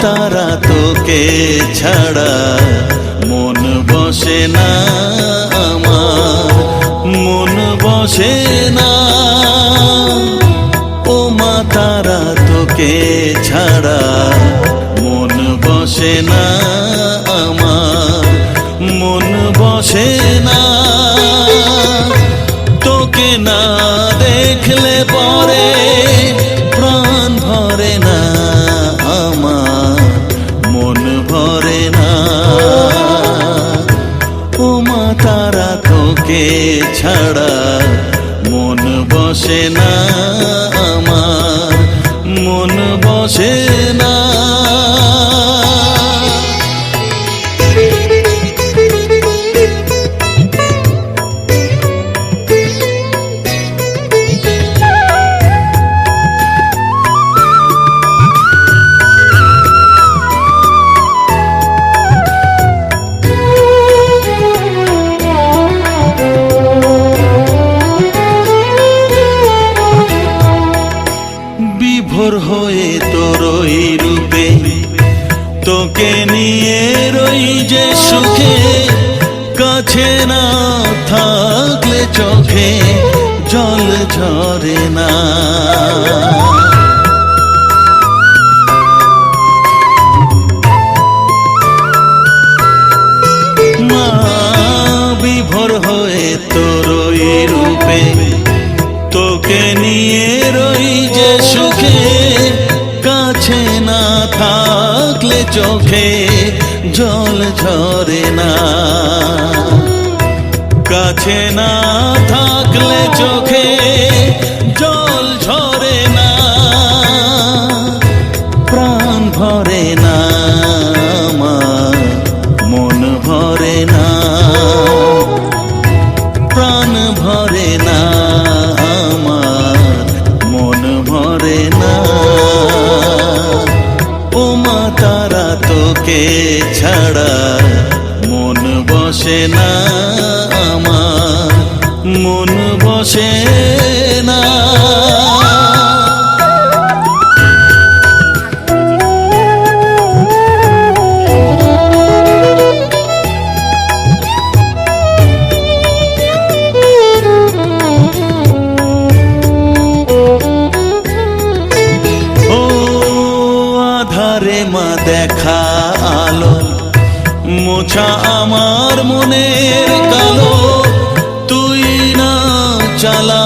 তারা তোকে ছাড়া মন বসে না আমার, মন বসে না। ও মা তারা তোকে ছাড়া মন বসে না আমার, মন বসে না। তোকে না দেখলে পরে প্রাণ ভরে না আমার, মন ভরে না। ও মা তারা তোকে ছাড়া মন বসে না আমার, মন বসে না। বিভোর হয়ে তোর ওই রূপে তোকে নিয়ে রই যে সুখে, কাছে না থাকলে চোখে জল ঝরে না। মা বিভোর হয়ে তোর ওই রূপে তোকে নিয়ে রই যে সুখে, কাছে না থাকলে চোখে জল ঝরে না। কাছে না থাকলে চোখে জল ঝরে না, প্রাণ ভরে না আমার, মন ভরে না, প্রাণ ভরে না আমার, মন ভরে না। ও মা তারা তোকে ছাড়া মন বসে না আমার, মন বসে না। আধারে মা দেখা আলো মোছা আমার মনের কালো, তুই না চালা